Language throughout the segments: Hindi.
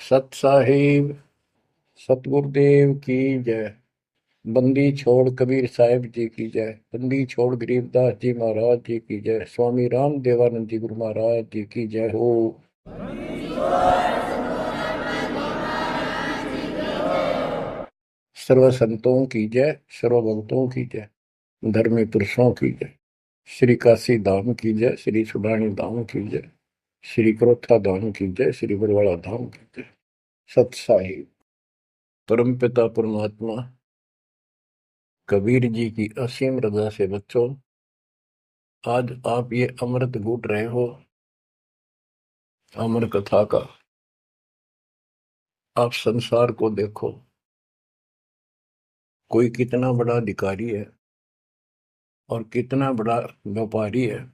सत साहिब सतगुरुदेव की जय। बंदी छोड़ कबीर साहिब जी की जय। बंदी छोड़ गरीबदास जी महाराज जी की जय। स्वामी राम देवानंद जी गुरु महाराज जी की जय हो। सर्व संतों की जय, सर्व भक्तों की जय, धर्मी पुरुषों की जय। श्री काशी धाम की जय, श्री सुडानी धाम की जय, श्री क्रोथा धाम की जय, श्री बरवाड़ा धाम की जय। सत साहिब परम पिता परमात्मा कबीर जी की असीम रजा से बच्चों, आज आप ये अमृत घूट रहे हो अमर कथा का। आप संसार को देखो, कोई कितना बड़ा अधिकारी है और कितना बड़ा व्यापारी है।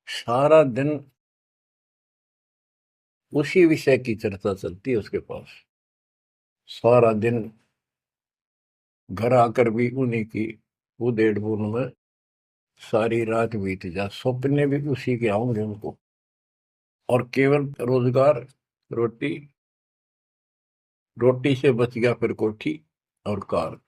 सारा दिन उसी विषय की चर्चा चलती है उसके पास। सारा दिन घर आकर भी उन्हीं की उधेड़ बुन में सारी रात बीत जा, सपने भी उसी के आऊंगे उनको। और केवल रोजगार, रोटी, रोटी से बच गया फिर कोठी और कार।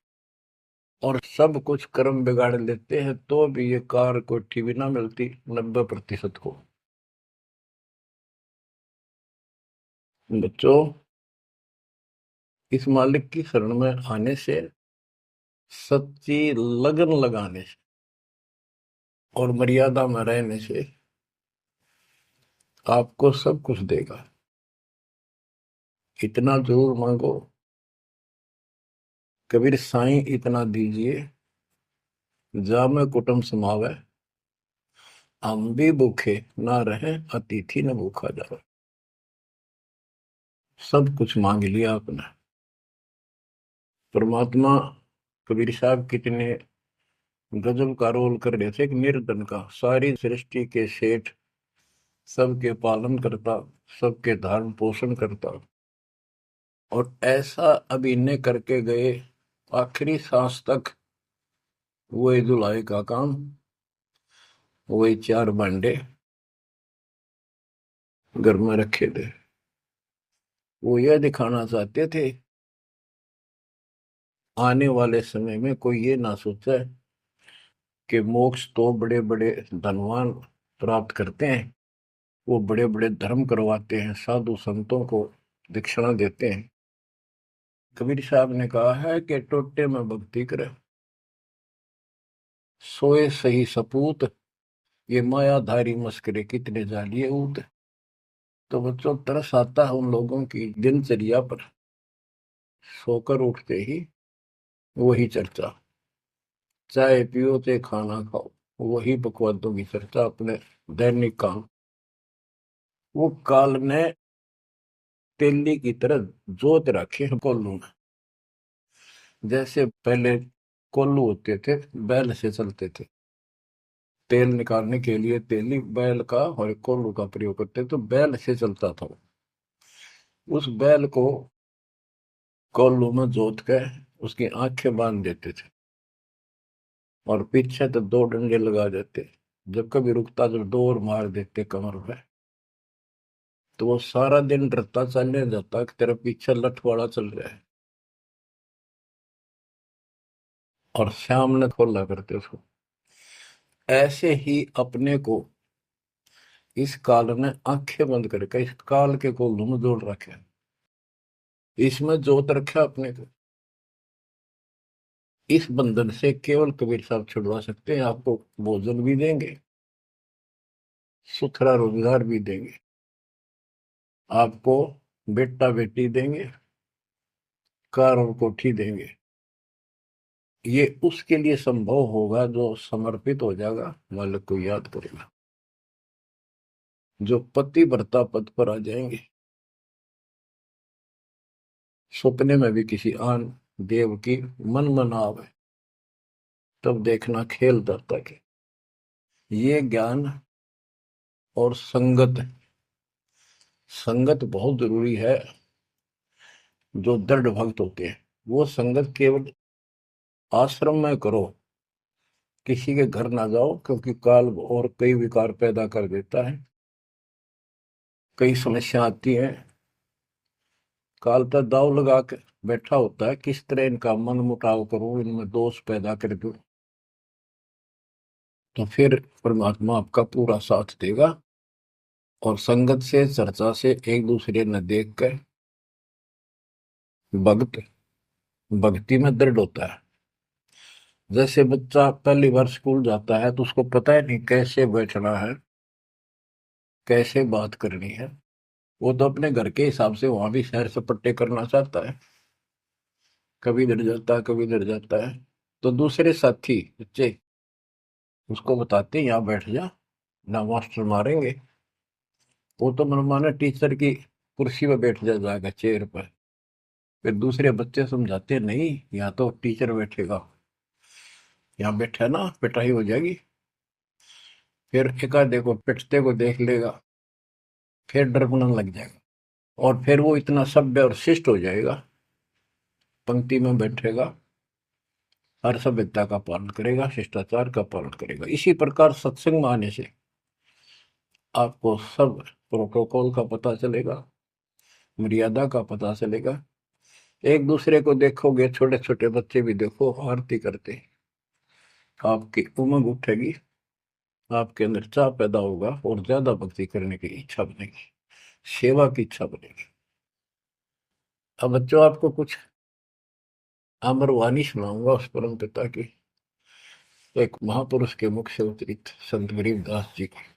और सब कुछ कर्म बिगाड़ लेते हैं तो भी ये कार कोठी भी ना मिलती 90% को। बच्चों, इस मालिक की शरण में आने से, सच्ची लगन लगाने से और मर्यादा में रहने से आपको सब कुछ देगा। इतना जरूर मांगो, कबीर साईं इतना दीजिए, जामे कुटुंब समावे, हम भी भूखे ना रहे, अतिथि न भूखा जावे। सब कुछ मांग लिया आपने। परमात्मा कबीर साहब कितने गजब का रोल कर रहे थे। एक निर्धन का, सारी सृष्टि के सेठ, सबके पालन करता, सबके धारण पोषण करता, और ऐसा अभिनय करके गए आखिरी सांस तक। वही दुलाई का काम, वही 4 भांडे घर में रखे थे। वो यह दिखाना चाहते थे आने वाले समय में कोई ये ना सोचे कि मोक्ष तो बड़े बड़े धनवान प्राप्त करते हैं, वो बड़े बड़े धर्म करवाते हैं, साधु संतों को दक्षिणा देते हैं। कबीर साहब ने कहा है कि टोटे में भक्ति करे, सोए सही सपूत, ये मायाधारी मस्करे कितने जालिए ऊत। तो बच्चों, तरस आता है उन लोगों की दिनचर्या पर। सोकर उठते ही वही चर्चा, चाय पियो चाहे खाना खाओ, वही बकवादों की चर्चा, अपने दैनिक काम। वो काल ने तेली की तरह जोत रखे हैं कोल्लू में। जैसे पहले कोल्लू होते थे, बैल से चलते थे, तेल निकालने के लिए तेली बैल का और कोल्लू का प्रयोग करते, तो बैल से चलता था। उस बैल को कोल्लू में जोत के उसकी आंखें बांध देते थे और पीछे तो 2 डंडे लगा देते। जब कभी रुकता तो दौड़ मार देते कमर पे। तो वो सारा दिन डरता चलने जाता कि तेरा पीछे लठवाड़ा चल रहा है, और शाम ने खोला करते उसको। ऐसे ही अपने को इस काल ने आंखें बंद करके इस काल के कोल्लू में जोड़ रखे, इसमें जोत रखा अपने को। इस बंधन से केवल कबीर साहब छुड़वा सकते हैं। आपको भोजन भी देंगे, सुथरा रोजगार भी देंगे, आपको बेटा बेटी देंगे, कार और कोठी देंगे। ये उसके लिए संभव होगा जो समर्पित हो जाएगा, मालिक को याद करेगा। जो पति व्रता पद पर आ जाएंगे, सपने में भी किसी आन देव की मन मना आवे, तब देखना खेल दत्ता के। ये ज्ञान और संगत, संगत बहुत जरूरी है। जो दृढ़ भक्त होते हैं वो संगत केवल आश्रम में करो, किसी के घर ना जाओ, क्योंकि काल और कई विकार पैदा कर देता है। कई समस्या आती है, काल तक दाव लगा के बैठा होता है, किस तरह इनका मन मुटाव करूं, इनमें दोष पैदा कर दूं, तो फिर परमात्मा आपका पूरा साथ देगा। और संगत से, चर्चा से, एक दूसरे न देख कर भक्त भक्ति में दृढ़ होता है। जैसे बच्चा पहली बार स्कूल जाता है तो उसको पता है नहीं कैसे बैठना है, कैसे बात करनी है। वो तो अपने घर के हिसाब से वहां भी सैर सपट्टे करना चाहता है, कभी इधर जाता है कभी इधर जाता है। तो दूसरे साथी बच्चे उसको बताते हैं यहाँ बैठ जा, ना मास्टर मारेंगे। वो तो मनमाना टीचर की कुर्सी पर बैठ जाएगा, चेयर पर। फिर दूसरे बच्चे समझाते हैं नहीं, यहाँ तो टीचर बैठेगा, यहाँ बैठा ना पिटाई हो जाएगी। फिर एक आधे को पिटते को देख लेगा, फिर डरने लग जाएगा, और फिर वो इतना सभ्य और शिष्ट हो जाएगा, पंक्ति में बैठेगा, हर सभ्यता का पालन करेगा, शिष्टाचार का पालन करेगा। इसी प्रकार सत्संग में आने से आपको सब प्रोटोकॉल का पता चलेगा, मर्यादा का पता चलेगा। एक दूसरे को देखोगे, छोटे छोटे बच्चे भी देखो आरती करते, आपकी उमंग उठेगी, आपके अंदर चाह पैदा होगा और ज्यादा भक्ति करने की इच्छा बनेगी, सेवा की इच्छा बनेगी। अब बच्चों आपको कुछ अमरवाणी सुनाऊंगा उस परम पिता की, एक महापुरुष के मुख से उतरित संत गरीबदास जी की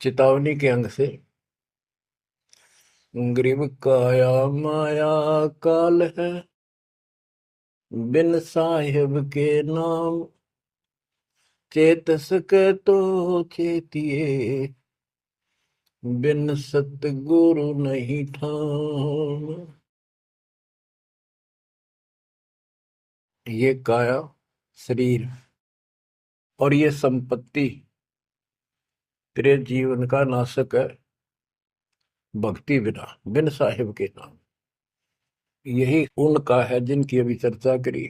चेतावनी के अंग से। गरीब काया माया काल है, बिन साहिब के नाम चेत सके तो चेतिए, बिन सतगुरु नहीं ठाम। ये काया शरीर और ये संपत्ति तेरे जीवन का नाशक है, भक्ति बिना, बिन साहिब के नाम। यही उनका है जिनकी अभी चर्चा करी।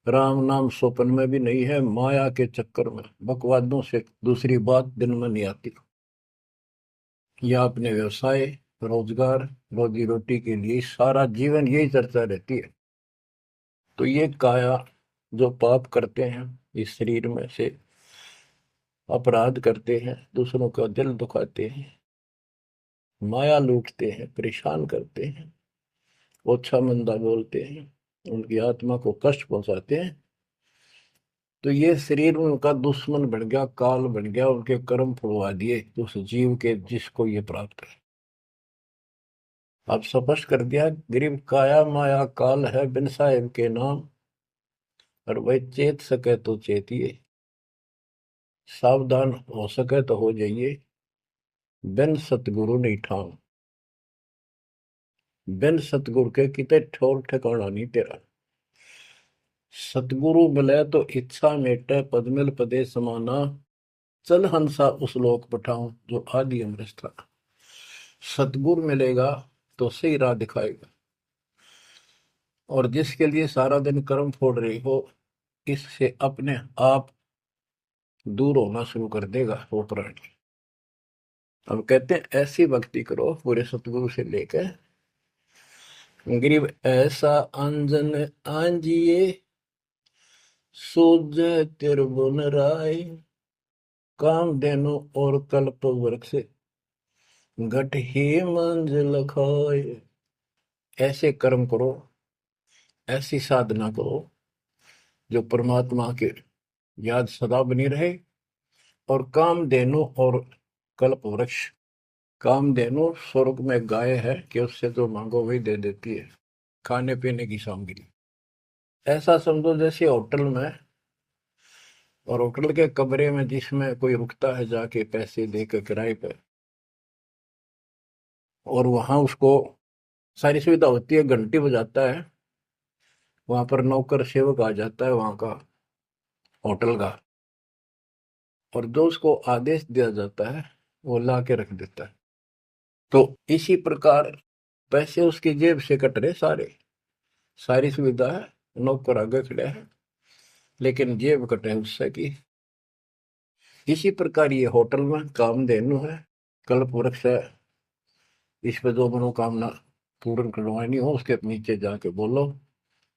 राम नाम स्वप्न में भी नहीं है, माया के चक्कर में बकवादों से दूसरी बात दिन में नहीं आती। या अपने व्यवसाय, रोजगार, रोजी रोटी के लिए सारा जीवन यही चर्चा रहती है। तो ये काया जो पाप करते हैं, इस शरीर में से अपराध करते हैं, दूसरों का दिल दुखाते हैं, माया लूटते हैं, परेशान करते हैं, ओछा मंदा बोलते हैं, उनकी आत्मा को कष्ट पहुंचाते हैं, तो ये शरीर उनका दुश्मन बन गया, काल बन गया, उनके कर्म फुलवा दिए उस जीव के जिसको ये प्राप्त है। आप स्पष्ट कर दिया, गरीब काया माया काल है, बिन साहिब के नाम, और वह चेत सके तो चेतिए, सावधान हो सके तो हो जाइए, बिन सतगुरु नहीं ठाम। बिन सतगुरु के किते ठोर ठिकाना नहीं तेरा। सतगुरु मिले तो इच्छा मेटे, पद मिल पदे समाना, चल हंसा उस लोक पठाऊं जो आदि अमृत था। सतगुरु मिलेगा तो सही राह दिखाएगा, और जिसके लिए सारा दिन कर्म फोड़ रही हो, इससे अपने आप दूर होना शुरू कर देगा वो प्राणी। अब कहते हैं ऐसी भक्ति करो पूरे सतगुरु से लेकर, गरीब ऐसा अंजन आंजिए, सूझ त्रिभुवन राय, काम देनो और कल्प वृक्ष, घट ही मंजिल खाए। ऐसे कर्म करो, ऐसी साधना करो जो परमात्मा के याद सदा बनी रहे। और कामधेनु और कल्प वृक्ष, कामधेनु स्वर्ग में गाय है कि उससे जो मांगो वही दे देती है, खाने पीने की सामग्री। ऐसा समझो जैसे होटल में, और होटल के कमरे में जिसमें कोई रुकता है जाके पैसे देकर किराए पे, और वहां उसको सारी सुविधा होती है, घंटी बजाता है, वहां पर नौकर सेवक आ जाता है वहां का होटल का, और जो उसको आदेश दिया जाता है वो ला के रख देता है। तो इसी प्रकार पैसे उसकी जेब से कट रहे सारे, सारी सुविधा है, नौकर आगे खड़े हैं, लेकिन जेब कटे उससे की। इसी प्रकार ये होटल में कामधेनु है, कल्प वृक्ष है, इस पे जो मनोकामना पूर्ण करवानी हो उसके नीचे जाके बोलो,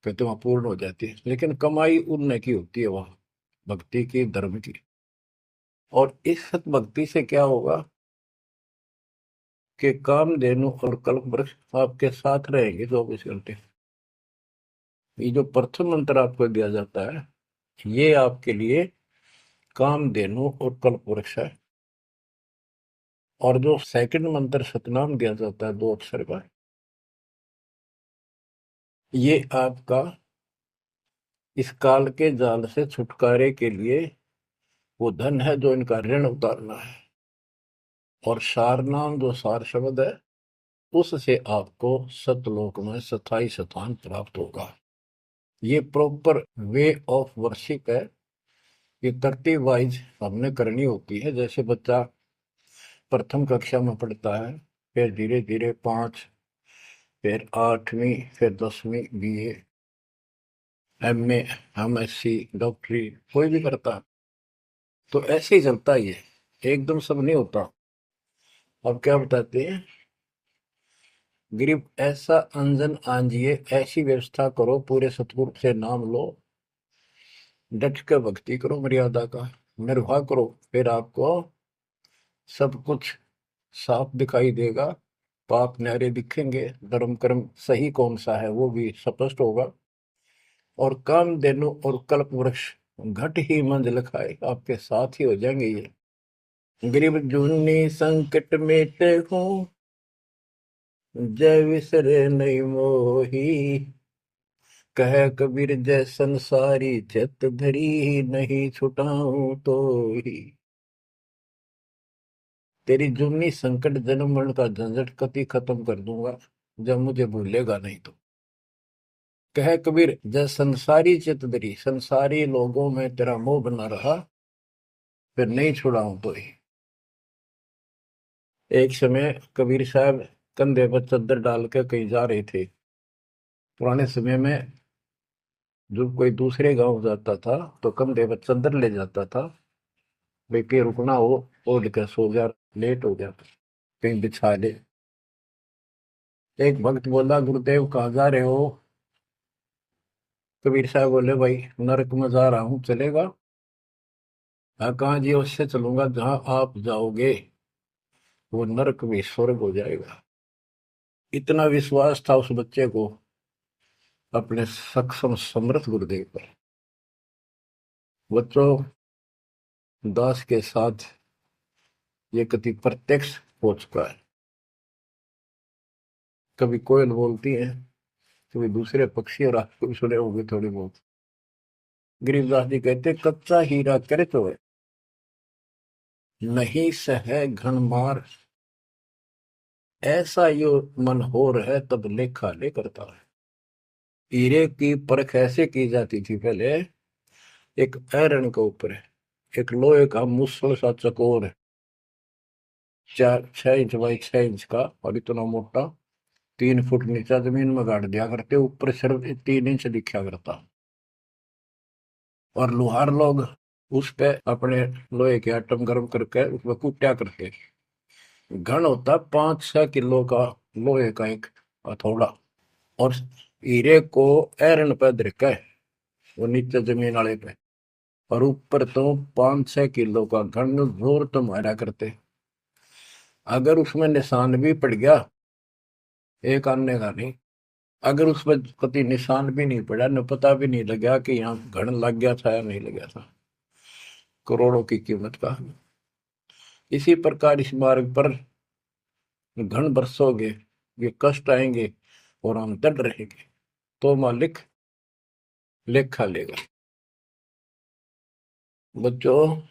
फिर तो वहां पूर्ण हो जाती है। लेकिन कमाई उनने की होती है वहां, भक्ति की, धर्म की। और इस सत भक्ति से क्या होगा कि कामधेनु और कल्प वृक्ष आपके साथ रहेंगे 24 घंटे। ये जो प्रथम मंत्र आपको दिया जाता है, ये आपके लिए कामधेनु और कल्प वृक्ष है। और जो सेकंड मंत्र सतनाम दिया जाता है 2 अक्षर का, ये आपका इस काल के जाल से छुटकारे के लिए वो धन है जो इनका ऋण उतारना है। और सारनाम जो सार शब्द है, उससे आपको सतलोक में स्थायी स्थान प्राप्त होगा। ये प्रॉपर वे ऑफ वर्शिप है। ये तरतीब वाइज हमने करनी होती है। जैसे बच्चा प्रथम कक्षा में पढ़ता है, फिर धीरे धीरे 5, फिर 8वीं, फिर 10वीं BA, MA, MSc, डॉक्टरी कोई भी करता है, तो ऐसे ही चलता ही है, एकदम सब नहीं होता। अब क्या बताते हैं, गरीब ऐसा अंजन आंजिए, ऐसी व्यवस्था करो, पूरे सतगुरु से नाम लो, डट के भक्ति करो, मर्यादा का निर्वाह करो, फिर आपको सब कुछ साफ दिखाई देगा। पाप न्यारे दिखेंगे, धर्म कर्म सही कौन सा है वो भी स्पष्ट होगा। और कामधेनु और कल्प वृक्ष घट ही मंजिल खाए, आपके साथ ही हो जाएंगे ये। गरीब जूनी संकट मेटे हूँ, जय विसरे नहीं मोही, कह कबीर जय संसारी, चित धरी नहीं छुटाऊं तो ही। तेरी जुम्नी संकट जन्म मरण का झंझट कति खत्म कर दूंगा, जब मुझे भूलेगा नहीं तो। कह कबीर जय संसारी चित धरी, संसारी लोगों में तेरा मोह बना रहा, फिर नहीं छुड़ाऊं तो ही। एक समय कबीर साहब कंधे पर चद्दर डाल के कहीं जा रहे थे। पुराने समय में जब कोई दूसरे गांव जाता था तो कंधे पर चद्दर ले जाता था, भाई के रुकना हो, ओढ़ के सो जा, लेट हो गया तो कहीं बिछा ले। एक भक्त बोला, गुरुदेव कहाँ जा रहे हो? कबीर साहब बोले, भाई नरक में जा रहा हूँ, चलेगा? हाँ, कहाँ जी? उससे चलूंगा जहां आप जाओगे वो नरक भी स्वर्ग हो जाएगा। इतना विश्वास था उस बच्चे को अपने सक्षम समर्थ गुरुदेव पर। बच्चों, दास के साथ ये कति प्रत्यक्ष हो चुका है। कभी कोयल बोलती है, कभी दूसरे पक्षी, और आपको भी सुने होंगे थोड़ी बहुत। गरीबदास जी कहते, कच्चा हीरा करे तो है, नहीं सह घन मार, ऐसा यो मन होर है, तब लेखा ले करता है। हीरे की परख ऐसे की जाती थी पहले, एक आयरन के ऊपर है, एक लोहे का मुसल सा चकोर है, 6 इंच बाई 6 इंच का, और इतना मोटा, 3 फुट नीचा जमीन में गाड़ दिया करते, ऊपर सिर्फ 3 इंच दिखा करता। और लोहार लोग उस पे अपने लोहे के आइटम गर्म करके उसमें कूटा करते। घन होता 5-6 किलो का लोहे का एक हथौड़ा, और हीरे को आयरन पे धरका है, वो नीचे जमीन वाले पे, और ऊपर तो 5-6 किलो का घन जोर तो मारा करते। अगर उसमें निशान भी पड़ गया, एक आने का नहीं, अगर उसमें कभी निशान भी नहीं पड़ा, न पता भी नहीं लगा कि यहाँ घन लग गया था या नहीं लग गया था, करोड़ों की कीमत का। इसी प्रकार इस मार्ग पर घन बरसोगे, ये कष्ट आएंगे और हम डट रहेंगे, तो मालिक लेखा लेगा। बच्चों,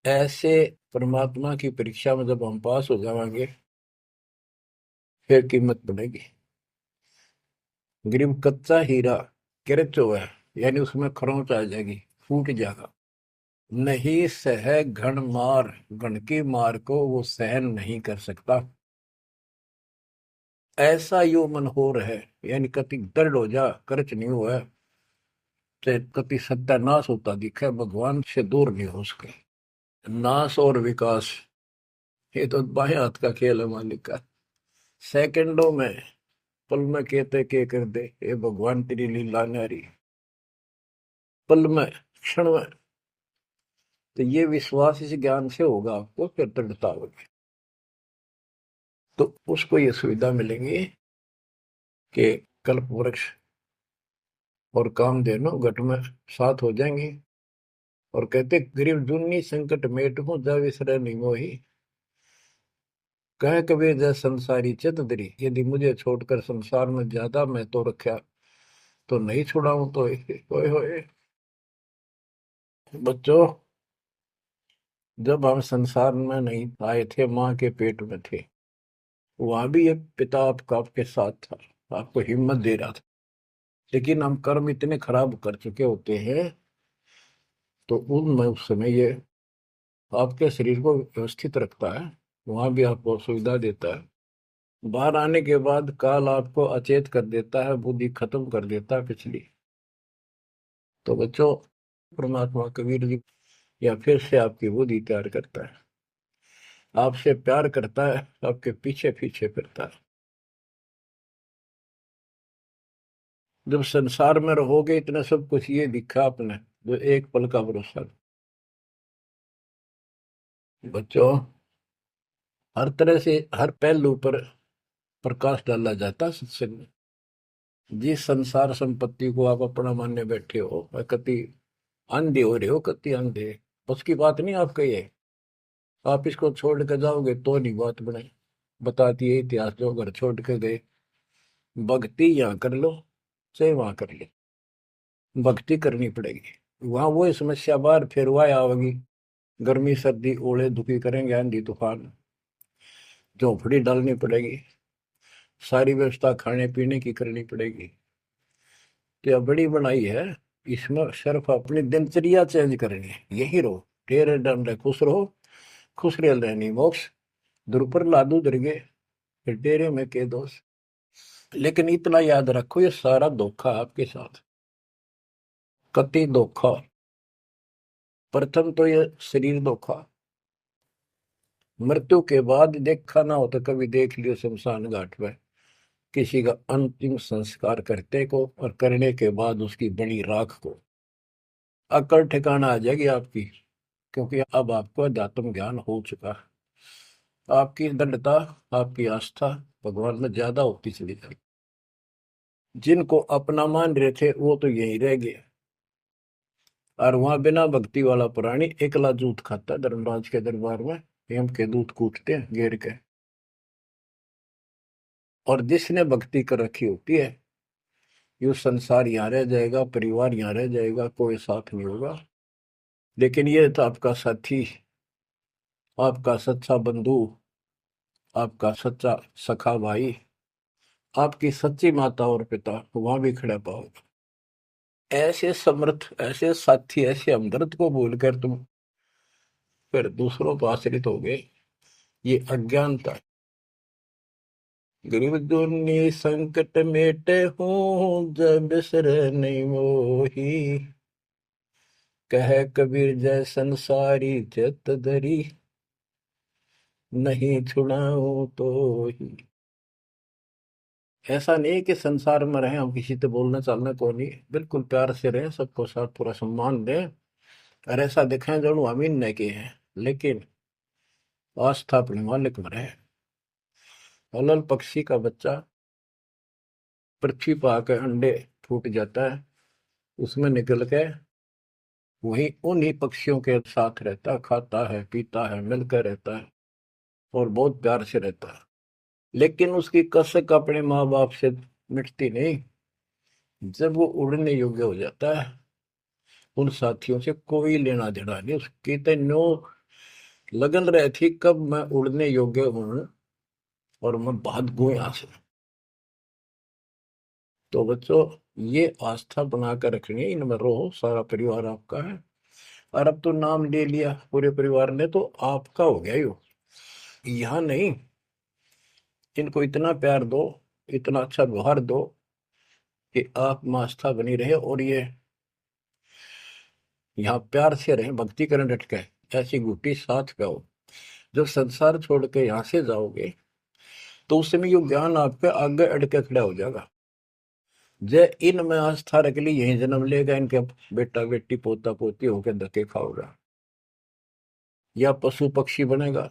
ऐसे परमात्मा की परीक्षा में जब हम पास हो जाएंगे, फिर कीमत बनेगी। गरीब कच्चा हीरा किरच हुआ है, यानी उसमें खरोंच आ जाएगी, फूट जाएगा। नहीं सह घन मार, घन की मार को वो सहन नहीं कर सकता। ऐसा यो मन हो रहा है, यानी कति दर्द हो जा, करच नहीं हुआ है, चाहे कति सत्यानाश होता दिखे, भगवान से दूर नहीं हो सके। नाश और विकास, ये तो बाएं हाथ का खेल है मालिक का। सेकंडों में, पल में कहते के कर दे, ये भगवान तेरी लीला न्यारी। पल में, क्षण में। तो ये विश्वास इस ज्ञान से होगा आपको, फिर दृढ़ता होगी। तो उसको ये सुविधा मिलेंगी कि कल्प वृक्ष और कामधेनु घट में साथ हो जाएंगी। और कहते गरीब जुन्नी संकट मेट हूं जा विसरे नहीं मोही। कह कबीर जय संसारी चित दरी, यदि मुझे छोड़कर संसार में ज्यादा मैं तो रखा तो नहीं छुड़ाऊं तो होए होए। बच्चों, जब हम संसार में नहीं आए थे, माँ के पेट में थे, वहां भी एक पिता आपका आपके साथ था, आपको हिम्मत दे रहा था। लेकिन हम कर्म इतने खराब कर चुके होते हैं, तो उनमें उस समय ये आपके शरीर को व्यवस्थित रखता है, वहां भी आपको सुविधा देता है। बाहर आने के बाद काल आपको अचेत कर देता है, बुद्धि खत्म कर देता है पिछली। तो बच्चों, परमात्मा कबीर जी या फिर से आपकी बुद्धि तैयार करता है, आपसे प्यार करता है, आपके पीछे पीछे फिरता है। जब संसार में रहोगे, इतना सब कुछ ये दिखा आपने, जो एक पल का भरोसा। बच्चों, हर तरह से हर पहलू पर प्रकाश डाला जाता है सत्संग में। जिस संसार संपत्ति को आप अपना मानने बैठे हो, कति अंधे हो रहे हो, कति अंधे, उसकी बात नहीं आपका ये। आप इसको छोड़ के जाओगे तो नहीं बात बने। बताती है इतिहास, जो घर छोड़ के गए, भक्ति यहाँ कर लो चाहे वहां कर लो, भक्ति करनी पड़ेगी। वहां वो समस्या बार फिर वह आवेगी, गर्मी सर्दी ओले दुखी करेंगे, आंधी तूफान, झोपड़ी डालनी पड़ेगी, सारी व्यवस्था खाने पीने की करनी पड़ेगी। तो यह बड़ी बनाई है, इसमें सिर्फ अपनी दिनचर्या चेंज करनी है। यही रहो, टेरे डंडे खुश रहो, खुश रह रहनी मोक्ष, दुर लादू दरगे, फिर डेरे में के दोष। लेकिन इतना याद रखो, ये सारा धोखा आपके साथ, कति धोखा। प्रथम तो ये शरीर धोखा, मृत्यु के बाद देखा ना हो तो कभी देख लियो शमशान घाट में किसी का अंतिम संस्कार करते को, और करने के बाद उसकी बड़ी राख को अकड़ ठिकाना आ जाएगी आपकी। क्योंकि अब आपको अध्यात्म ज्ञान हो चुका है, आपकी दृढ़ता, आपकी आस्था भगवान में ज्यादा होती चली जाएगी। जिनको अपना मान रहे थे वो तो यही रह गए, और वहां बिना भक्ति वाला प्राणी एकला जूत खाता है धर्मराज के दरबार में, हेम के दूध कूटते हैं घेर के। और जिसने भक्ति कर रखी होती है, ये संसार यहाँ रह जाएगा, परिवार यहाँ रह जाएगा, कोई साथ नहीं होगा। लेकिन ये तो आपका साथी, आपका सच्चा बंधु, आपका सच्चा सखा भाई, आपकी सच्ची माता और पिता वहां भी खड़ा पाओगे। ऐसे समर्थ, ऐसे साथी, ऐसे हमदर्द को भूलकर तुम फिर दूसरों पर आश्रित हो गए, ये अज्ञानता है। गरीब दुनी संकट मेटे हूँ, जब बिसर नहीं मोही। कह कबीर जय संसारी चित धरी, नहीं छुड़ाऊं तो ही। ऐसा नहीं कि संसार में रहे हम किसी से बोलने चालने को नहीं, बिल्कुल प्यार से रहे, सबको साथ पूरा सम्मान दें, और ऐसा दिखाएं जो हम इन नहीं किए हैं, लेकिन आस्था अपने मालिक में रहे। अलल पक्षी का बच्चा पृथ्वी पर आकर अंडे फूट जाता है, उसमें निकल के वही उन्हीं पक्षियों के साथ रहता है, खाता है, पीता है, मिलकर रहता है, और बहुत प्यार से रहता है। लेकिन उसकी कसक अपने माँ बाप से मिटती नहीं। जब वो उड़ने योग्य हो जाता है, उन साथियों से कोई लेना देना नहीं, उसकी तो नो लगन रही थी कब मैं उड़ने योग्य हूं और मैं भाग गूं यहां से। तो बच्चों, ये आस्था बनाकर रखनी है, इनमें रहो, सारा परिवार आपका है। और अब तो नाम ले लिया पूरे परिवार ने, तो आपका हो गया यो। यहाँ नहीं, इनको इतना प्यार दो, इतना अच्छा व्यवहार दो कि आप में आस्था बनी रहे, और ये यहाँ प्यार से रहे, भक्ति करें डट के, ऐसी गुटी साथ पे हो। जब संसार छोड़ के यहाँ से जाओगे तो उस समय ये ज्ञान आप पे आगे अड़ के खड़ा हो जाएगा। जय इनमें आस्था रख ली, यही जन्म लेगा, इनके बेटा बेटी पोता पोती होकर धक्के खाओगा या पशु पक्षी बनेगा।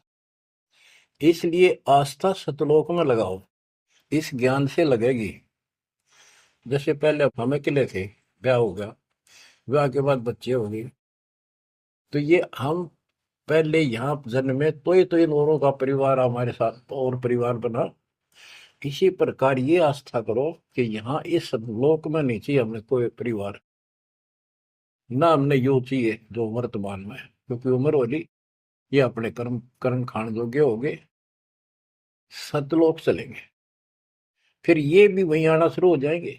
इसलिए आस्था सतलोक में लगाओ, इस ज्ञान से लगेगी। जैसे पहले हम अकेले थे, ब्याह हो गया, ब्याह के बाद बच्चे हो गए, तो ये हम पहले यहाँ जन्मे तो इन औरों का परिवार हमारे साथ और परिवार बना। इसी प्रकार ये आस्था करो कि यहाँ इस लोक में नहीं चाहिए हमें कोई परिवार, ना हमने यो चाहिए जो वर्तमान में है, क्योंकि उम्र होली ये अपने कर्म कर्म खान योग्य हो गए, सतलोक चलेंगे, फिर ये भी वहीं आना शुरू हो जाएंगे,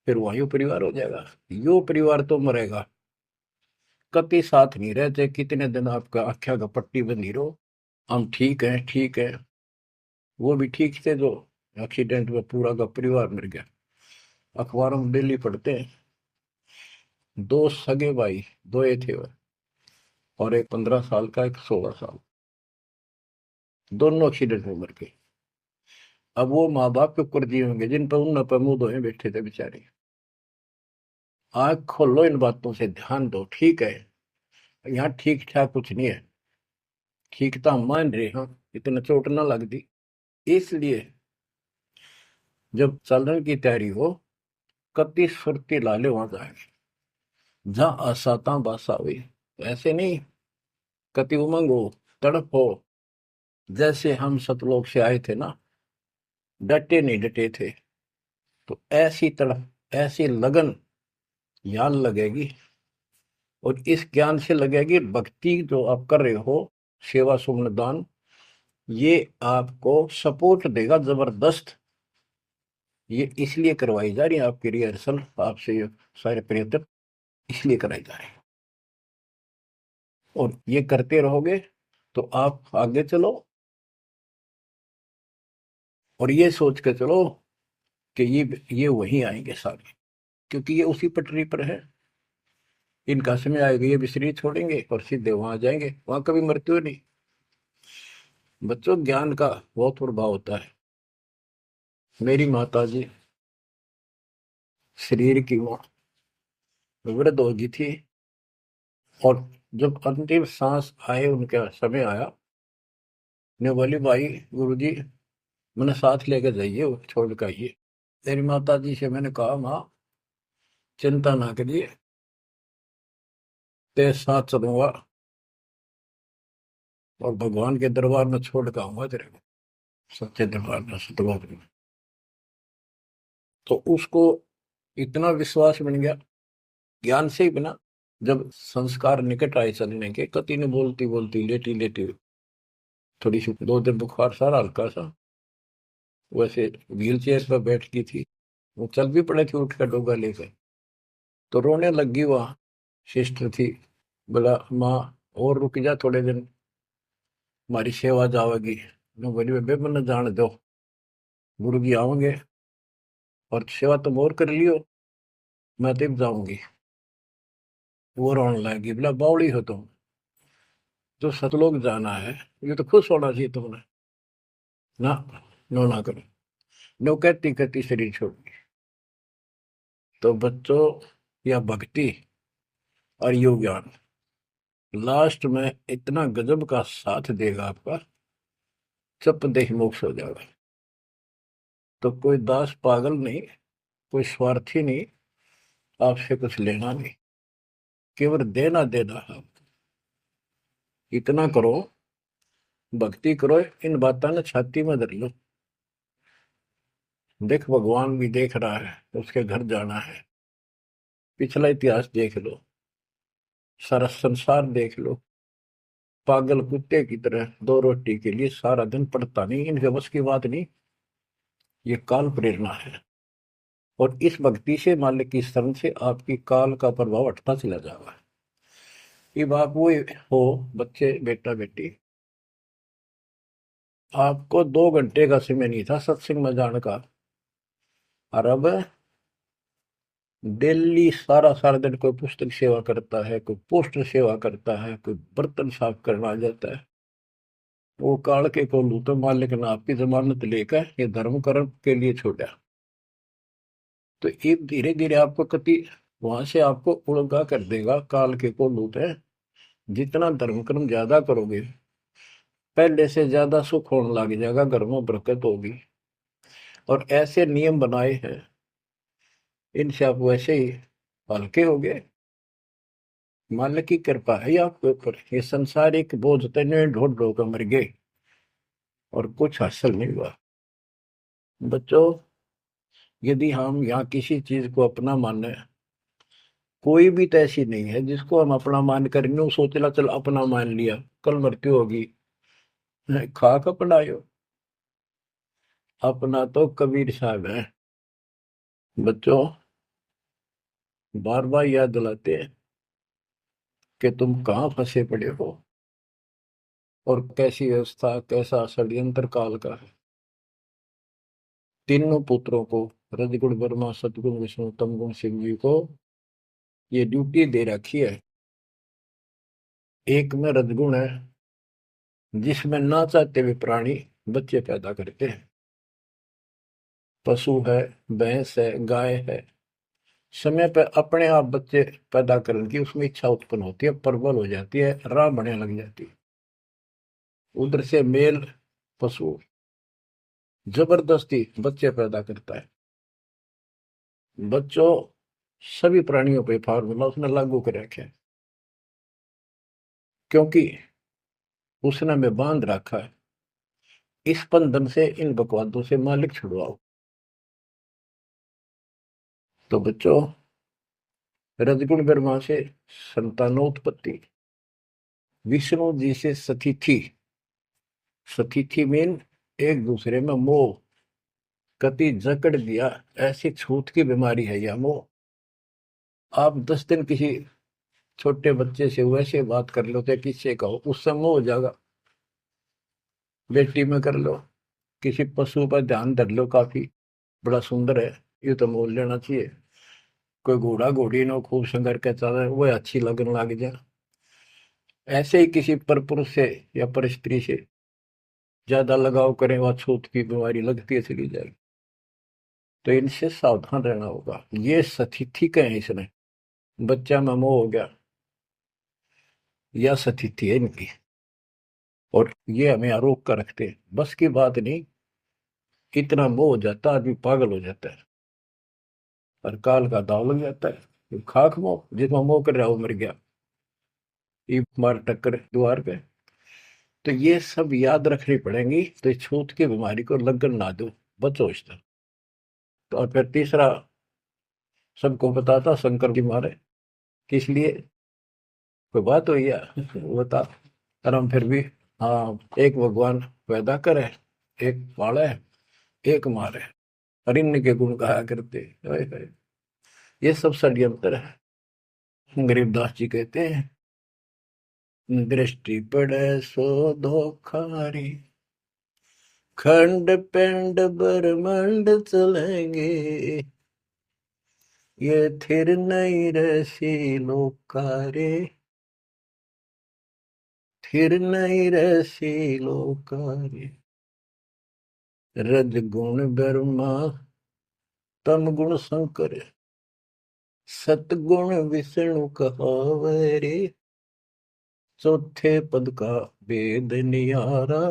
फिर वहीं परिवार हो जाएगा। यो परिवार तो मरेगा, कति साथ नहीं रहते, कितने दिन आपका आख्या का पट्टी बंधी रहो, हम ठीक है ठीक है। वो भी ठीक थे जो एक्सीडेंट में पूरा का परिवार मर गया। अखबारों में डेली पढ़ते हैं, दो सगे भाई, दो ये थे, और एक 15 साल का, एक 16 साल, दोनों एक्सीडेंट में मर गए। अब वो माँ बाप के ऊपर जी होंगे जिन पर उन पर मुंह धोए बैठे थे बेचारे। आंख खोलो, इन बातों से ध्यान दो। ठीक है, यहाँ ठीक ठाक कुछ नहीं है, ठीक तो हम मान रहे हैं, इतना चोट ना लग दी। इसलिए जब चलने की तैयारी हो, कति सुरती लाले वहां जाएंगे जहां आसाता बासा हुई। ऐसे नहीं, कति उमंग हो, तड़प हो, जैसे हम सतलोक से आए थे ना, डटे नहीं डटे थे, तो ऐसी तड़प ऐसी लगन यहाँ लगेगी। और इस ज्ञान से लगेगी भक्ति जो आप कर रहे हो, सेवा सुमन दान, ये आपको सपोर्ट देगा जबरदस्त। ये इसलिए करवाई जा रही है आपकी रिहर्सल, आपसे ये सारे प्रयत्न इसलिए कराए जा रहे हैं। और ये करते रहोगे तो आप आगे चलो, और ये सोच के चलो कि ये वहीं आएंगे सारे, क्योंकि ये उसी पटरी पर है। इनका समय आएगा, ये भी शरीर छोड़ेंगे और सीधे वहां जाएंगे, वहां कभी मृत्यु नहीं। बच्चों, ज्ञान का बहुत प्रभाव होता है। मेरी माता जी शरीर की वो वृद्ध हो गई थी, और जब अंतिम सांस आए, उनका समय आया, ने बोली भाई गुरु जी मैंने साथ लेके जाइए, वो छोड़ कर आइए। तेरी माता जी से मैंने कहा, माँ चिंता ना करिए, तेरे साथ चलूंगा और भगवान के दरबार में छोड़ कर आऊंगा तेरे को, सच्चे दरबार में, सतलोक में। तो उसको इतना विश्वास बन गया, ज्ञान से ही बना। जब संस्कार निकट आए चलने के, कति ने बोलती बोलती लेटी लेटी, थोड़ी सी 2 दिन बुखार सारा हल्का सा, वैसे व्हील चेयर पर बैठ की थी, वो चल भी पड़े थे उठ कर डोगा लेकर, तो रोने लगी। वहाँ सिस्टर थी, बोला माँ और रुक जा थोड़े दिन, हमारी सेवा जाओगी। मैं बोली बेबे मैंने जान दो, गुरु जी आओगे और सेवा तुम और कर लियो, मैं तब जाऊंगी। वो रोने लगी, बोला बावड़ी हो तुम, जो सतलोक जाना है ये तो खुश होना चाहिए तुमने, ना नो ना करो। नो कहती कहती शरीर छोड़ दी। तो बच्चों, या भक्ति और योग ज्ञान लास्ट में इतना गजब का साथ देगा आपका, चप देह मोक्ष हो जाएगा। तो कोई दास पागल नहीं, कोई स्वार्थी नहीं, आपसे कुछ लेना नहीं, केवल देना देना है। इतना करो, भक्ति करो, इन बातों ने छाती में धर लो। देख भगवान भी देख रहा है, उसके घर जाना है, पिछला इतिहास देख लो, सारा संसार देख लो। पागल कुत्ते की तरह 2 रोटी के लिए सारा दिन पड़ता नहीं, इनके बस की बात नहीं। ये काल प्रेरणा है, और इस भक्ति से, मालिक की शरण से आपकी काल का प्रभाव हटता चला जाएगा। अब आप वो हो बच्चे, बेटा बेटी, आपको 2 घंटे का समय नहीं था सत्संग में जाने का, और अब डेली सारा सारा दिन कोई पुस्तक सेवा करता है, कोई पोस्टर सेवा करता है, कोई बर्तन साफ करना आ जाता है। वो काल के को लू तो मालिक ने आपकी जमानत लेकर ये धर्म कर्म के लिए छोड़ा। तो ये धीरे धीरे आपको कति वहां से आपको उड़गा कर देगा काल के को लूट है। जितना धर्म कर्म ज्यादा करोगे पहले से ज्यादा सुख होने लग जाएगा, घर में बरकत होगी। और ऐसे नियम बनाए हैं इनसे आप वैसे ही हल्के हो गए। मालिक की कृपा है आपके ऊपर। ये संसारिक बोझ तने ढोल ढो कर मर गए और कुछ हासिल नहीं हुआ। बच्चों, यदि हम यहाँ किसी चीज को अपना माने, कोई भी तो ऐसी नहीं है जिसको हम अपना मान करेंगे वो सोचला चल अपना मान लिया कल मृत्यु होगी। खाक अपनायो, अपना तो कबीर साहब है। बच्चों, बार बार याद दिलाते हैं कि तुम कहाँ फंसे पड़े हो और कैसी व्यवस्था कैसा षड्यंत्र काल का है। तीनों पुत्रों को, रजगुण ब्रह्मा सतगुण विष्णु तमगुण शिव जी को ये ड्यूटी दे रखी है। एक में रजगुण है जिसमें ना चाहते हुए प्राणी बच्चे पैदा करते हैं। पशु है, भैंस है, गाय है, समय पर अपने आप बच्चे पैदा करने की उसमें इच्छा उत्पन्न होती है, प्रबल हो जाती है, राह बढ़ने लग जाती है। उधर से मेल पशु जबरदस्ती बच्चे पैदा करता है। बच्चों, सभी प्राणियों पे फार्मूला उसने लागू कर रखे है, क्योंकि उसने हमें बांध रखा है। इस बंधन से, इन बकवादों से मालिक छुड़वाओ। तो बच्चों, रजगुण ब्रह्मा से संतानोत्पत्ति, विष्णु जी से सतिथि। सतिथि मीन एक दूसरे में मोह, कति जकड़ दिया, ऐसी छूत की बीमारी है यह मोह। आप 10 दिन किसी छोटे बच्चे से वैसे बात कर लो, चाहे किससे कहो, उससे मोह हो जाएगा। बेटी में कर लो, किसी पशु पर ध्यान धर लो, काफी बड़ा सुंदर है, ये तो मोल लेना चाहिए। कोई घोड़ा घोड़ी नो खूब संगर के चल रहा है, वो अच्छी लगने लग जाए। ऐसे ही किसी पर पुरुष से या पर स्त्री से ज्यादा लगाव करें, वह छूत की बीमारी लगती है चली जाएगी। तो इनसे सावधान रहना होगा। ये सतिथि कहे इसने, बच्चा में मोह हो गया, या सतिथि है इनकी, और ये हमें आरोप कर रखते हैं। बस की बात नहीं, इतना मोह हो जाता आदमी पागल हो जाता है और काल का दाव लग जाता है। ये खाक मोह, जिसमें मोह कर रहा वो मर गया, ये मार टक्कर द्वार पे। तो ये सब याद रखनी पड़ेंगी, तो इस छूत की बीमारी को लगन ना दो, बचो इससे। तो और फिर तीसरा सबको बताता शंकर की मारे, किस लिए, कोई बात हुई है बता। और हम फिर भी, हाँ, एक भगवान पैदा करे, एक पाले, एक मारे, हरिण्य के गुण गाया करते। हाय हाय, ये सब षड्यंत्र है। गरीबदास जी कहते हैं, दृष्टि पड़े सो धोखारी, खंड पिंड ब्रह्मांड चलेंगे, ये थिर नहीं रसी लोकारे, थिर नहीं रसी लोकारे। रज गुण ब्रह्मा तम गुण शंकर, सतगुण विष्णु कहावे रे, चौथे पद का वेद नियारा,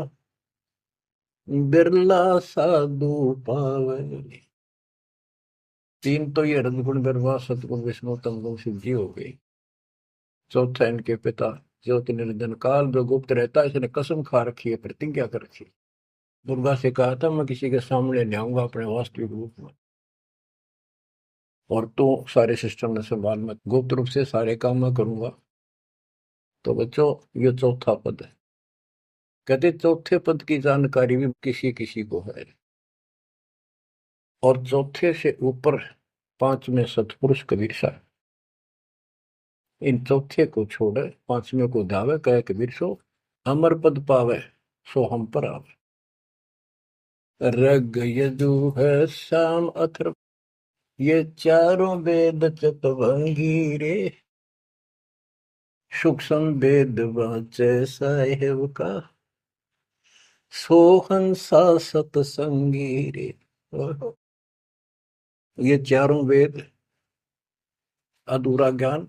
बिरला साधु पावे। तीन तो ये रजगुण ब्रह्मा सतगुण विष्णु तम गुण शिव जी हो गई। चौथा इनके पिता ज्योति निरंजन काल जो गुप्त रहता है, इसने कसम खा रखी है, प्रतिज्ञा कर रखी है। दुर्गा से कहा था मैं किसी के सामने नहीं आऊंगा अपने वास्तविक रूप में, और तो सारे सिस्टम में संभाल, मैं गुप्त रूप से सारे काम मैं करूंगा। तो बच्चों, ये चौथा पद है। कहते चौथे पद की जानकारी भी किसी किसी को है, और चौथे से ऊपर पांचवें सतपुरुष कबीर साहब। इन चौथे को छोड़े पांचवें को धावे, कहे कबीर सो अमर पद पावे, सो हम पर आवे। रग यजु है श्याम अथर्व, ये चारों वेद चतुर्भंगी रे, सूक्ष्म वेद वाचे साहेब का, सोहंसा सतसंगी रे। ये चारों वेद अधूरा ज्ञान,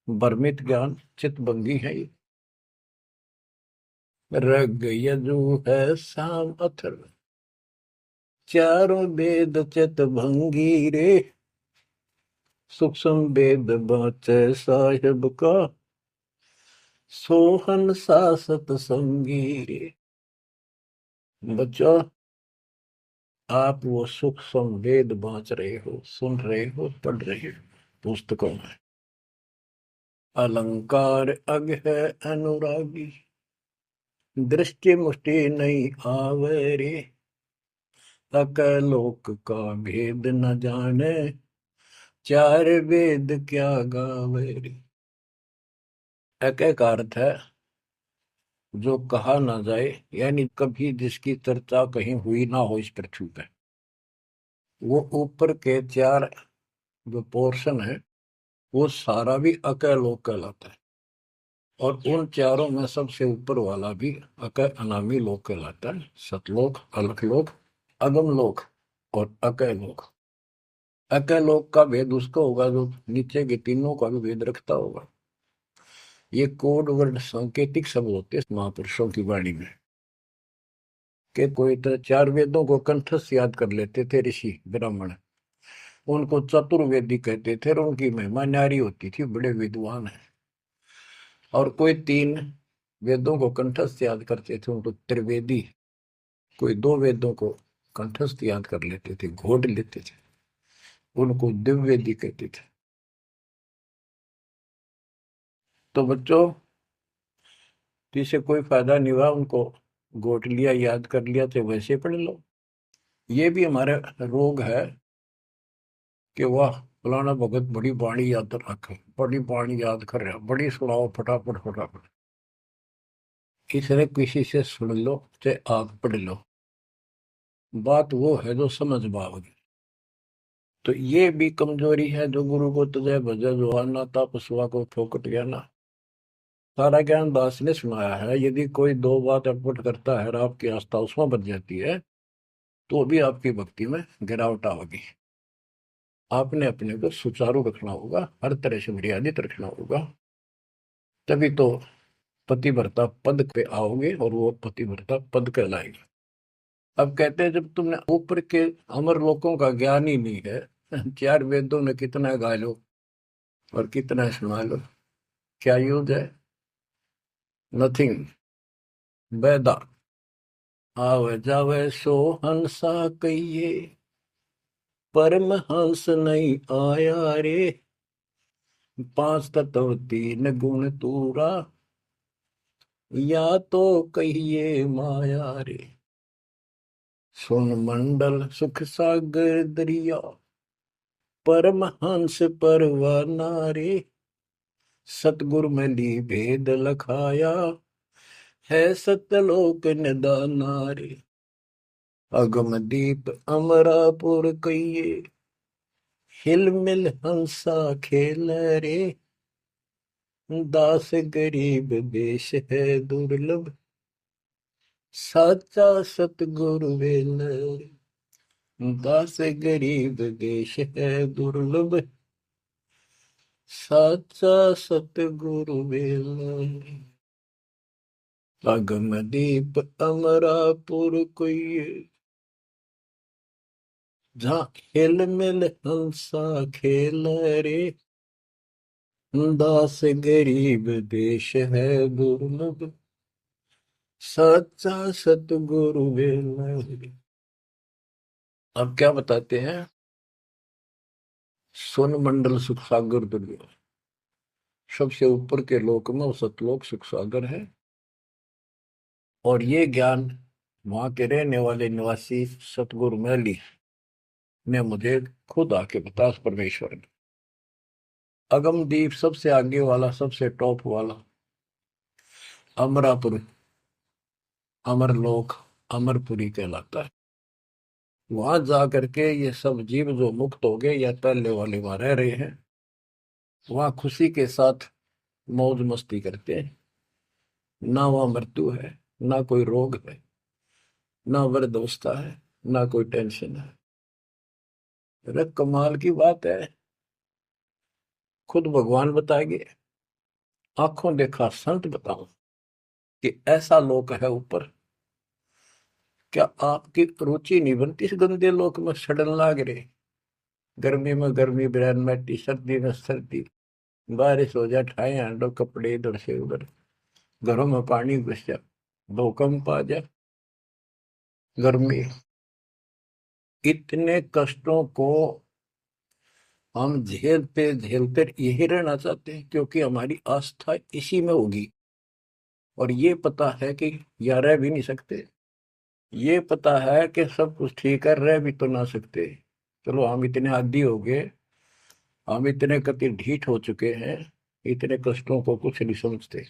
भ्रमित ज्ञान, चितभंगी है ये। रग यजु है साम अथर्व, चारों वेद चितभंगी रे। सूक्ष्म वेद बाचे साहिब का, सोहन सा सतसंगी रे। बच्चों, आप वो सूक्ष्म वेद बांच रहे हो, सुन रहे हो, पढ़ रहे हो पुस्तकों में। अलंकार अग है अनुरागी, दृष्टि मुष्टि नहीं आवे रे। अकलोक का भेद न जाने, चार वेद क्या गावे रे। एक एक अर्थ है जो कहा ना जाए, यानी कभी जिसकी चर्चा कहीं हुई ना हो इस पृथ्वी पे। वो ऊपर के चार जो पोर्शन है वो सारा भी अकलोक कहलाता है। और उन चारों में सबसे ऊपर वाला भी अकय अनामी लोक कहलाता है। सतलोक, अलखलोक, अगम लोक और अकय लोक। अकय लोक का भेद उसका होगा जो नीचे के तीनों का भी भेद रखता होगा। ये कोड वर्ड सांकेतिक शब्द होते हैं महापुरुषों की वाणी में। कि कोई तो चार वेदों को कंठस्थ याद कर लेते थे ऋषि ब्राह्मण, उनको चतुर्वेदी कहते थे और उनकी महिमा न्यारी होती थी, बड़े विद्वान है। और कोई तीन वेदों को कंठस्थ याद करते थे, उनको त्रिवेदी। कोई दो वेदों को कंठस्थ याद कर लेते थे, घोट लेते थे, उनको दिव्यवेदी कहते थे। तो बच्चों, जिसे कोई फायदा नहीं हुआ, उनको घोट लिया, याद कर लिया, तो वैसे पढ़ लो। ये भी हमारा रोग है कि वाह फलाना भगत बड़ी बाणी याद रखे, बड़ी बाणी याद कर रहा, बड़ी सुनाओ फटाफट फटाफट। इसने किसी से सुन लो चाहे आप पढ़ लो, बात वो है जो समझ पाओगे। तो ये भी कमजोरी है जो गुरु को तुझे भजे जो आना था पशुआ को फोकट गया ना। सारा ज्ञान दास ने सुनाया है। यदि कोई दो बात अटपट करता है और आपकी आस्था उसमें बच जाती है तो भी आपकी भक्ति में गिरावट आएगी। आपने अपने को सुचारू रखना होगा, हर तरह से मर्यादित रखना होगा, तभी तो पतिव्रता पद पे आओगे और वो पतिव्रता पद कहलाएगा। अब कहते हैं जब तुमने ऊपर के अमर लोकों का ज्ञान ही नहीं है, चार वेदों में कितना गा लो और कितना सुना लो, क्या यूज है? नथिंग। बैदा आवे जावे सो हंसा कहिए, परमहंस नहीं आया रे। पांच तत्व तीन गुण तूरा, या तो कहिए माया रे। सुन मंडल सुख सागर दरिया, परमहंस परवाना रे। सतगुरु में ली भेद लखाया, है सतलोक निदाना रे। अगम दीप अमरापुर कहिए, हिल मिल हंसा खेल रे। दास गरीब देश है दुर्लभ, साचा सतगुरु वेल रे। दास गरीब देश है दुर्लभ, साचा सतगुरु वेल रे। अगम दीप अमरापुर कोई, जहाँ हिल मिल हंसा खेल रे। दास गरीब देश है दुर्लभ, सच्चा सतगुरु वेल। अब क्या बताते हैं? सोन मंडल सुख सागर दुर्लभ, सबसे ऊपर के लोक में वो सतलोक सुख सागर है। और ये ज्ञान वहां के रहने वाले निवासी सतगुरु मैली ने मुझे खुद आके बताया, परमेश्वर ने। अगमदीप सबसे आगे वाला, सबसे टॉप वाला अमरापुर, अमरलोक, अमरपुरी कहलाता है। वहां जा करके ये सब जीव जो मुक्त हो गए या पहले वाले वहां रह रहे हैं, वहां खुशी के साथ मौज मस्ती करते हैं। ना वहां मृत्यु है, ना कोई रोग है, ना वृद्धावस्था है, ना कोई टेंशन है। अरे कमाल की बात है, खुद भगवान बताएंगे, आंखों देखा संत बताऊं कि ऐसा लोक है ऊपर। क्या आपकी रुचि नहीं बनती इस गंदे लोक में सड़न लाग रहे? गर्मी में गर्मी बिरान मैटी, सर्दी में सर्दी, बारिश हो जाए ठाए हैंडो कपड़े इधर से उधर, घरों में पानी घुस जाए, भूकंप आ जाए, गर्मी, इतने कष्टों को हम झेलते झेलते यही रहना चाहते हैं, क्योंकि हमारी आस्था इसी में होगी। और ये पता है कि या रह भी नहीं सकते, ये पता है कि सब कुछ ठीक है, रह भी तो ना सकते। चलो हम इतने आदी हो गए, हम इतने कति ढीठ हो चुके हैं, इतने कष्टों को कुछ नहीं समझते।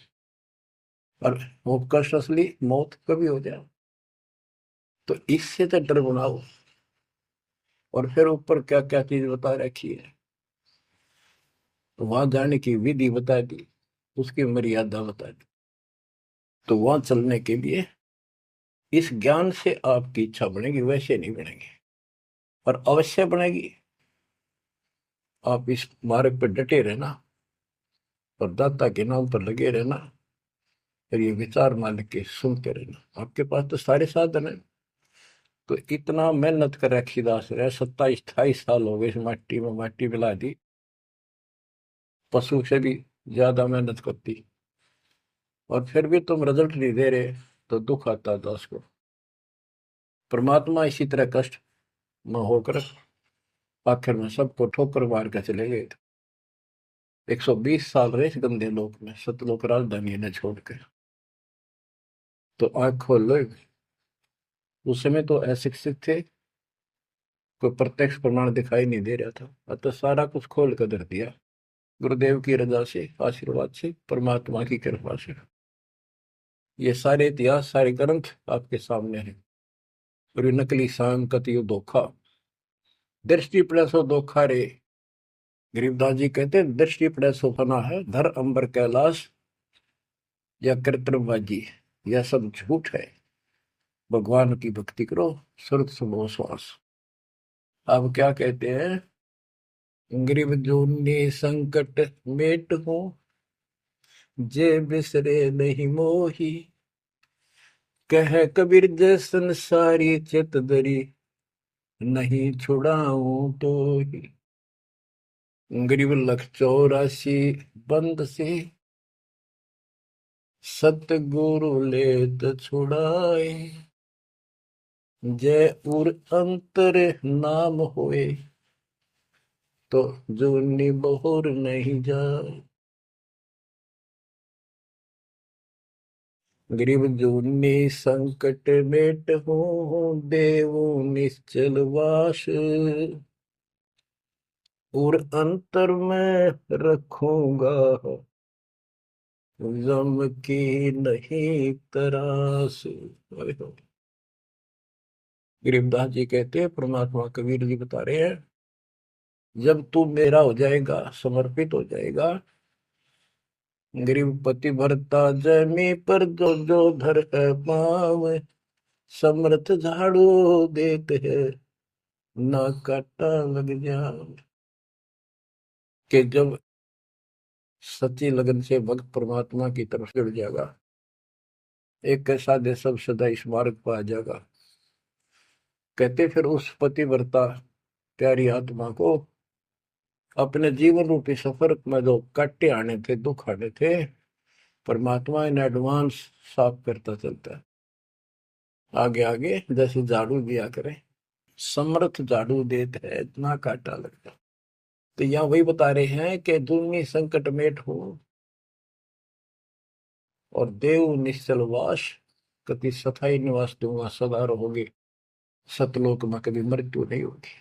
और वो कष्ट असली मौत कभी हो जाए, तो इससे तो डर बनाओ। और फिर ऊपर क्या क्या चीज बता रखी है, तो वहां जाने की विधि बता दी, उसकी मर्यादा बता दी। तो वहां चलने के लिए इस ज्ञान से आपकी इच्छा बनेगी, वैसे नहीं बनेगी, और अवश्य बनेगी। आप इस मार्ग पर डटे रहना और दाता के नाम पर लगे रहना, फिर ये विचार मान के सुनते रहना। आपके पास तो सारे साधन है। तो इतना मेहनत कर रखी दास रहे, 27-28 साल हो गए इस माटी में माटी मिला दी, पशु से भी ज्यादा मेहनत करती, और फिर भी तुम रिजल्ट नहीं दे रहे, तो दुख आता है दास को। परमात्मा इसी तरह कष्ट में होकर आखिर में सबको ठोकर मार कर चले गए थे। 120 साल रहे इस गंदे लोक में, सतलोक राजधानी ने छोड़कर। तो आंख खोल लो। उस समय तो अशिक्षित थे, कोई प्रत्यक्ष प्रमाण दिखाई नहीं दे रहा था, अतः सारा कुछ खोल कर धर दिया, गुरुदेव की रजा से, आशीर्वाद से, परमात्मा की कृपा से। ये सारे इतिहास, सारे ग्रंथ आपके सामने हैं। और ये नकली सांग कतियो धोखा, दृष्टि प्लसो धोखा रे। गरीबदास जी कहते हैं दृष्टि प्लसो फना है, धर अंबर कैलाश या कृत्रिमबाजी, यह सब झूठ है। भगवान की भक्ति करो, सुरत सुबह श्वास। अब क्या कहते हैं, गरीब जूनी संकट मेट हो, जे बिसरे नहीं मोही, कह कबीर जय संसारी चित दरी, नहीं छुड़ाऊं तो ही। गरीब लख 84 बंद से, सतगुरु लेत छुड़ाए, जय उर अंतर नाम होए, तो जूनी बहुर नहीं जाए। गरीब जूनी संकट मेट हूँ, देवू निश्चल वास, और अंतर में रखूंगा, गम की नहीं तरास। गरीबदास जी कहते हैं, परमात्मा कबीर जी बता रहे हैं, जब तू मेरा हो जाएगा, समर्पित हो जाएगा, गरीब पति भरता जमी पर जो जो धर है पाव, समर्थ झाड़ू देते हैं, ना काटा लग जाए। कि जब सच्ची लगन से भक्त परमात्मा की तरफ जुड़ जाएगा, एक कैसा दे सब सदा इस मार्ग पर आ जाएगा। कहते फिर उस पतिव्रता प्यारी आत्मा को अपने जीवन रूपी सफर में जो काटे आने थे, दुख आने थे, परमात्मा इन एडवांस साफ करता चलता है। आगे आगे जैसे झाड़ू दिया करे, समर्थ झाड़ू देते है, इतना काटा लगता। तो यहाँ वही बता रहे हैं कि दुर्मी संकट मेट हो, और देव निश्चल वास, कति सथाई निवास दूंगा, सदा रहोगे सतलोक में, कभी मृत्यु नहीं होगी।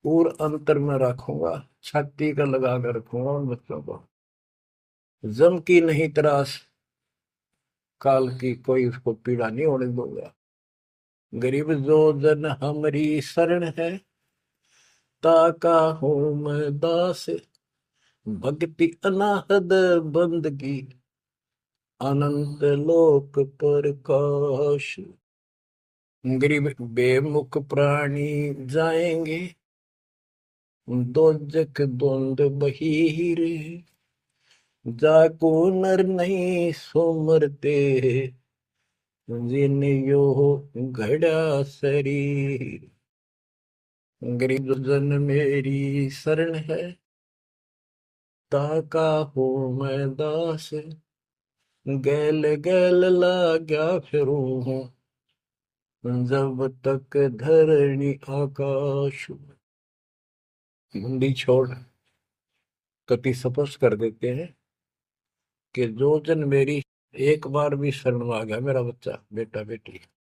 और अंतर में रखूंगा, छाती का लगा कर रखूंगा उन बच्चों को, जम की नहीं त्रास, काल की कोई उसको पीड़ा नहीं होने दूंगा। गरीब जो जन हमारी शरण है, ताका हूं मैं दास, भक्ति अनाहद बंदगी, अनंत लोक प्रकाश। गरीब बेमुख प्राणी जाएंगे दोजक द्वंद बहीर, जाको नर नहीं सो मरते, जिन यो घड़ा शरीर। गरीब जन मेरी शरण है, ताका हो मैं दास, गैल गैल लाग्या फिरूं हूँ, जब तक धरणी आकाश। हिंदी छोड़ कति स्पष्ट कर देते हैं कि जो जन मेरी एक बार भी शरण में आ गया, मेरा बच्चा बेटा बेटी,